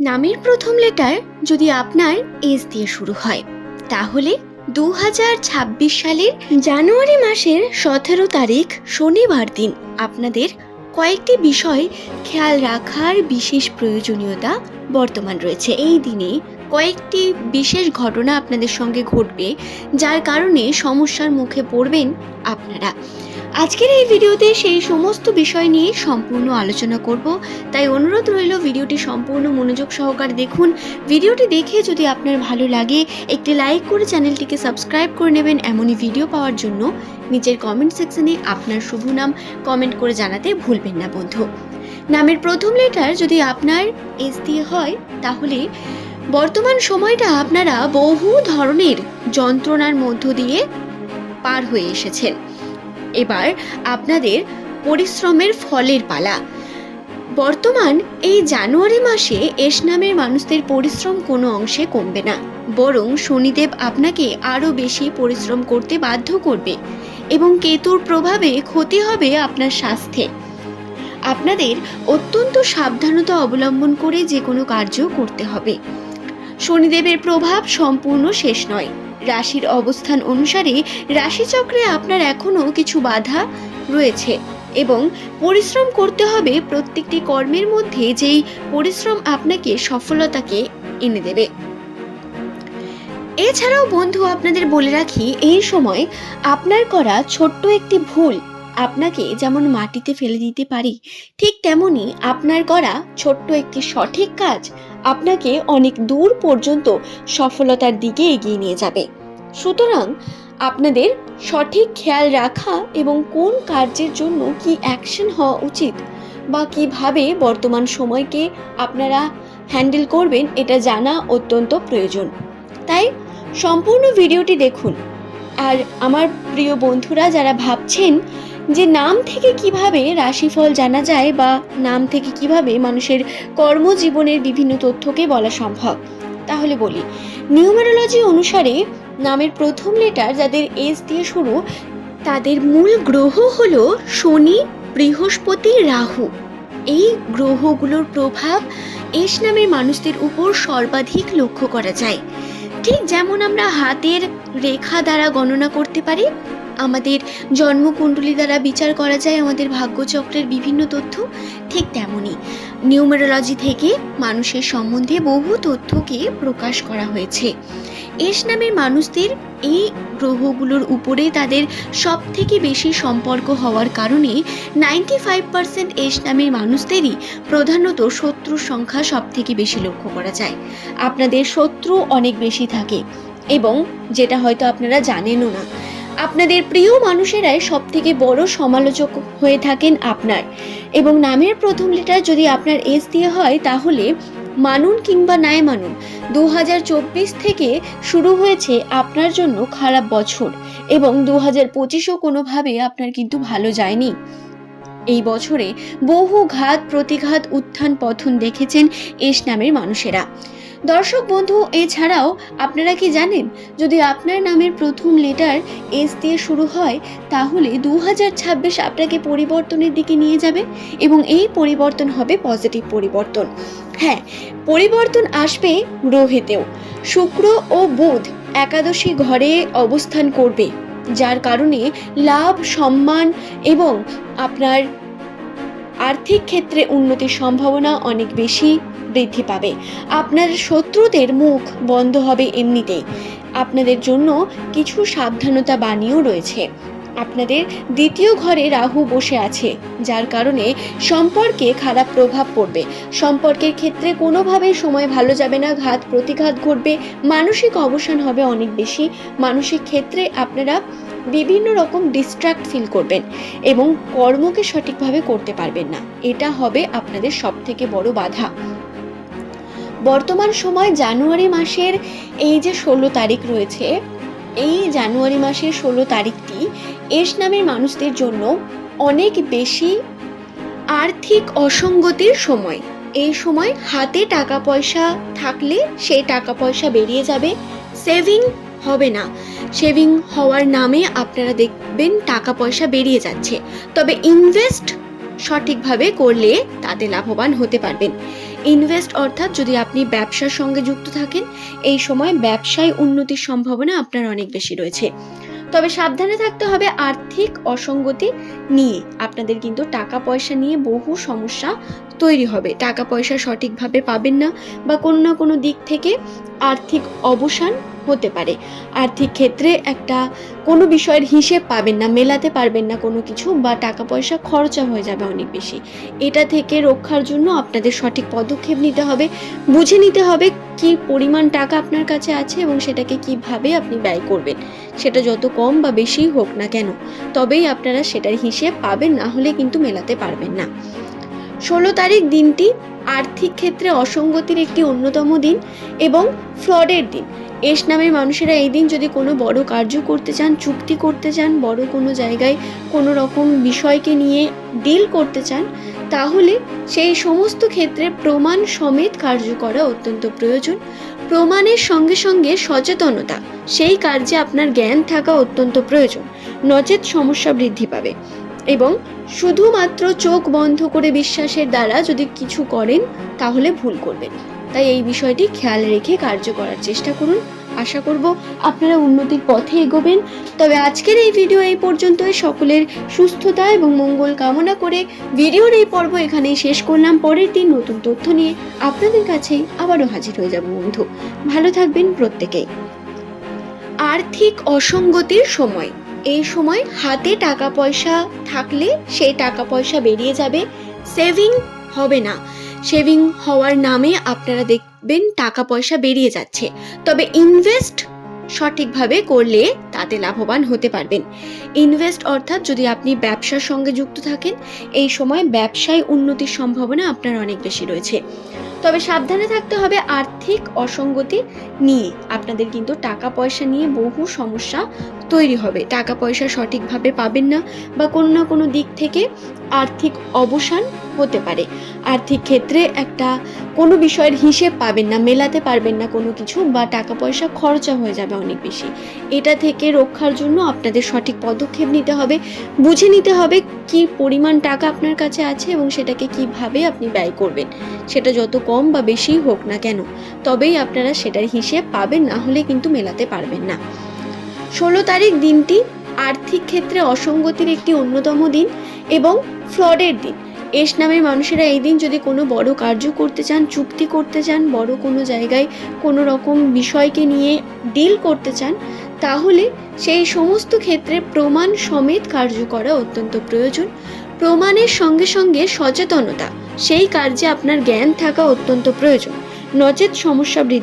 নামের প্রথম লেটার যদি আপনার এস দিয়ে শুরু হয় তাহলে 2026 সালের জানুয়ারি মাসের 17 তারিখ শনিবার দিন আপনাদের কয়েকটি বিষয় খেয়াল রাখার বিশেষ প্রয়োজনীয়তা বর্তমান রয়েছে। এই দিনে কয়েকটি বিশেষ ঘটনা আপনাদের সঙ্গে ঘটবে, যার কারণে সমস্যার মুখে পড়বেন আপনারা। আজকের এই ভিডিওতে সেই সমস্ত বিষয় নিয়ে সম্পূর্ণ আলোচনা করব, তাই অনুরোধ রইল ভিডিওটি সম্পূর্ণ মনোযোগ সহকারে দেখুন। ভিডিওটি দেখে যদি আপনার ভালো লাগে একটি লাইক করে চ্যানেলটিকে সাবস্ক্রাইব করে নেবেন। এমনই ভিডিও পাওয়ার জন্য নিচের কমেন্ট সেকশনে আপনার শুভ নাম কমেন্ট করে জানাতে ভুলবেন না বন্ধু। নামের প্রথম লেটার যদি আপনার এস দিয়ে হয় তাহলে বর্তমান সময়টা আপনারা বহু ধরনের যন্ত্রণার মধ্য দিয়ে পার হয়ে এসেছেন। এবার আপনাদের পরিশ্রমের ফলের পালা। বর্তমান এই জানুয়ারি মাসে এস নামের মানুষদের পরিশ্রম কোনো অংশে কমবে না, বরং শনিদেব আপনাকে আরও বেশি পরিশ্রম করতে বাধ্য করবে এবং কেতুর প্রভাবে ক্ষতি হবে আপনার স্বাস্থ্যে। আপনাদের অত্যন্ত সাবধানতা অবলম্বন করে যে কোনো কার্য করতে হবে। শনিদেবের প্রভাব সম্পূর্ণ শেষ নয়। রাশির অবস্থান অনুসারে রাশিচক্রে আপনার এখনও কিছু বাধা রয়েছে এবং পরিশ্রম করতে হবে। প্রত্যেকটি কর্মের মধ্যে যেই পরিশ্রম আপনাকে সফলতাকে এনে দেবে। এছাড়াও বন্ধু আপনাদের বলে রাখি, এই সময় আপনার করা ছোট্ট একটি ভুল আপনাকে যেমন মাটিতে ফেলে দিতে পারে, ঠিক তেমনি আপনার করা ছোট্ট একটি সঠিক কাজ আপনাকে অনেক দূর পর্যন্ত সফলতার দিকে এগিয়ে নিয়ে যাবে। সুতরাং আপনাদের সঠিক খেয়াল রাখা এবং কোন কার্যের জন্য কি অ্যাকশন হওয়া উচিত বা কিভাবে বর্তমান সময়কে আপনারা হ্যান্ডেল করবেন, এটা জানা অত্যন্ত প্রয়োজন। তাই সম্পূর্ণ ভিডিওটি দেখুন। আর আমার প্রিয় বন্ধুরা যারা ভাবছেন যে নাম থেকে কিভাবে রাশিফল জানা যায় বা নাম থেকে কিভাবে মানুষের কর্মজীবনের বিভিন্ন তথ্যকে বলা সম্ভব, তাহলে বলি, নিউমেরোলজি অনুসারে নামের প্রথম লেটার যাদের এস দিয়ে শুরু তাদের মূল গ্রহ হলো শনি, বৃহস্পতি, রাহু। এই গ্রহগুলোর প্রভাব এস নামের মানুষদের উপর সর্বাধিক লক্ষ্য করা যায়। ঠিক যেমন আমরা হাতের রেখা দ্বারা গণনা করতে পারি, আমাদের জন্মকুণ্ডলী দ্বারা বিচার করা যায় আমাদের ভাগ্যচক্রের বিভিন্ন তথ্য, ঠিক তেমনই নিউমেরোলজি থেকে মানুষের সম্বন্ধে বহু তথ্যকে প্রকাশ করা হয়েছে। এস নামের মানুষদের এই গ্রহগুলোর উপরে তাদের সব থেকে বেশি সম্পর্ক হওয়ার কারণে 95% এস নামের মানুষদেরই প্রধানত শত্রুর সংখ্যা সব থেকে বেশি লক্ষ্য করা যায়। আপনাদের শত্রু অনেক বেশি থাকে এবং যেটা হয়তো আপনারা জানেনও না, আপনাদের প্রিয় মানুষেরাই সব থেকে বড় সমালোচক হয়ে থাকেন আপনার। এবং নামের প্রথম লেটার যদি আপনার এস দিয়ে হয় তাহলে মানুন কিংবা নাই মানুন, 2024 থেকে শুরু হয়েছে আপনার জন্য খারাপ বছর এবং 2025ও কোনোভাবে আপনার কিন্তু ভালো যায়নি। এই বছরে বহু ঘাত প্রতিঘাত উত্থান পতন দেখেছেন এস নামের মানুষেরা। দর্শক বন্ধু, এছাড়াও আপনারা কি জানেন, যদি আপনার নামের প্রথম লেটার এস দিয়ে শুরু হয় তাহলে 2026 আপনাকে পরিবর্তনের দিকে নিয়ে যাবে এবং এই পরিবর্তন হবে পজিটিভ পরিবর্তন। হ্যাঁ, পরিবর্তন আসবে গ্রহেতেও। শুক্র ও বুধ একাদশী ঘরে অবস্থান করবে, যার কারণে লাভ, সম্মান এবং আপনার আর্থিক ক্ষেত্রে উন্নতির সম্ভাবনা অনেক বেশি বৃদ্ধি পাবে। আপনার শত্রুদের মুখ বন্ধ হবে এমনিতেই। আপনাদের জন্য কিছু সাবধানতা বাণীও রয়েছে। আপনাদের দ্বিতীয় ঘরে রাহু বসে আছে, যার কারণে সম্পর্কে খারাপ প্রভাব পড়বে। সম্পর্কের ক্ষেত্রে কোনোভাবে সময় ভালো যাবে না, ঘাত প্রতিঘাত ঘটবে, মানসিক অবসান হবে অনেক বেশি। মানসিক ক্ষেত্রে আপনারা বিভিন্ন রকম ডিস্ট্র্যাক্ট ফিল করবেন এবং কর্মকে সঠিকভাবে করতে পারবেন না। এটা হবে আপনাদের সব থেকে বড় বাধা। বর্তমান সময় জানুয়ারি মাসের এই যে 16 তারিখ রয়েছে, এই জানুয়ারি মাসের 16 তারিখটি এস নামের মানুষদের জন্য অনেক বেশি আর্থিক অসঙ্গতির সময়। এই সময় হাতে টাকা পয়সা থাকলে সেই টাকা পয়সা বেরিয়ে যাবে, সেভিং হবে না। সেভিং হওয়ার নামে আপনারা দেখবেন টাকা পয়সা বেরিয়ে যাচ্ছে, তবে ইনভেস্ট সঠিকভাবে করলে তাতে লাভবান হতে পারবেন। ইনভেস্ট অর্থাৎ যদি আপনি ব্যবসার সঙ্গে যুক্ত থাকেন, এই সময় ব্যবসায় উন্নতির সম্ভাবনা আপনার অনেক বেশি রয়েছে। তবে সাবধানে থাকতে হবে আর্থিক অসঙ্গতি নিয়ে। আপনাদের কিন্তু টাকা পয়সা নিয়ে বহু সমস্যা তৈরি হবে। টাকা পয়সা সঠিকভাবে পাবেন না বা কোনো না কোনো দিক থেকে আর্থিক অবসান হতে পারে। আর্থিক ক্ষেত্রে একটা কোনো বিষয়ের হিসেব পাবেন না, মেলাতে পারবেন না কোনো কিছু, বা টাকা পয়সা খরচা হয়ে যাবে অনেক বেশি। এটা থেকে রক্ষার জন্য আপনাদের সঠিক পদক্ষেপ নিতে হবে, বুঝে নিতে হবে কি পরিমাণ টাকা আপনার কাছে আছে এবং সেটাকে কিভাবে আপনি ব্যয় করবেন। সেটা যত কম বা বেশি হোক না কেন, তবেই আপনারা সেটার হিসেব পাবেন, না হলে কিন্তু মেলাতে পারবেন না। 16 তারিখ দিনটি আর্থিক ক্ষেত্রে অসঙ্গতির একটি অন্যতম দিন এবং ফ্রডের দিন। এস নামের মানুষেরা এই দিন যদি কোনো বড় কার্য করতে চান, চুক্তি করতে চান, বড় কোনো জায়গায় কোনো রকম বিষয়কে নিয়ে ডিল করতে চান, তাহলে সেই সমস্ত ক্ষেত্রে প্রমাণ সমেত কার্য করা অত্যন্ত প্রয়োজন। প্রমাণের সঙ্গে সঙ্গে সচেতনতা, সেই কার্যে আপনার জ্ঞান থাকা অত্যন্ত প্রয়োজন, নচেৎ সমস্যা বৃদ্ধি পাবে। এবং শুধুমাত্র চোখ বন্ধ করে বিশ্বাসের দ্বারা যদি কিছু করেন, তাহলে ভুল করবেন। তাই এই বিষয়টি খেয়াল রেখে কার্য করার চেষ্টা করুন। আশা করব আপনারা উন্নতির পথে এগোবেন। তবে আজকের এই ভিডিও এই পর্যন্তই। সকলের সুস্থতা এবং মঙ্গল কামনা করে ভিডিওর এই পর্ব এখানেই শেষ করলাম। পরের দিন নতুন তথ্য নিয়ে আপনাদের কাছেই আবারও হাজির হয়ে যাব বন্ধু। ভালো থাকবেন প্রত্যেকেই। আর্থিক অসঙ্গতির সময়, এই সময় হাতে টাকা পয়সা থাকলে সেই টাকা পয়সা বেরিয়ে যাবে, সেভিং হবে না। সেভিং হওয়ার নামে আপনারা দেখবেন টাকা পয়সা বেরিয়ে যাচ্ছে। তবে ইনভেস্ট সঠিকভাবে করলে তাতে লাভবান হতে পারবেন। ইনভেস্ট অর্থাৎ যদি আপনি ব্যবসার সঙ্গে যুক্ত থাকেন, এই সময় ব্যবসায় উন্নতির সম্ভাবনা আপনার অনেক বেশি রয়েছে। তবে সাবধানে থাকতে হবে আর্থিক অসঙ্গতি নিয়ে। আপনাদের কিন্তু টাকা পয়সা নিয়ে বহু সমস্যা তৈরি হবে। টাকা পয়সা সঠিকভাবে পাবেন না বা কোনো না কোনো দিক থেকে আর্থিক অবসান হতে পারে। আর্থিক ক্ষেত্রে একটা কোনো বিষয়ের হিসেব পাবেন না, মেলাতে পারবেন না কোনো কিছু, বা টাকা পয়সা খরচা হয়ে যাবে অনেক বেশি। এটা থেকে রক্ষার জন্য আপনাদের সঠিক পদক্ষেপ নিতে হবে, বুঝে নিতে হবে কি পরিমাণ টাকা আপনার কাছে আছে এবং সেটাকে কিভাবে আপনি ব্যয় করবেন। সেটা যত কম বা বেশি হোক না কেন, তবেই আপনারা সেটার হিসেব পাবেন, না হলে কিন্তু মেলাতে পারবেন না। 16 তারিখ দিনটি আর্থিক ক্ষেত্রে অসঙ্গতির একটি অন্যতম দিন এবং ফ্রডের দিন। এস নামের মানুষেরা এই দিন যদি কোনো বড় কার্য করতে চান, চুক্তি করতে চান, বড় কোনো জায়গায় কোনো রকম বিষয়কে নিয়ে ডিল করতে চান, তাহলে সেই সমস্ত ক্ষেত্রে প্রমাণ সমেত কার্য করা অত্যন্ত প্রয়োজন। প্রমাণের সঙ্গে সঙ্গে সচেতনতা, সেই কার্যে আপনার জ্ঞান থাকা অত্যন্ত প্রয়োজন, নচেৎ সমস্যা বৃদ্ধি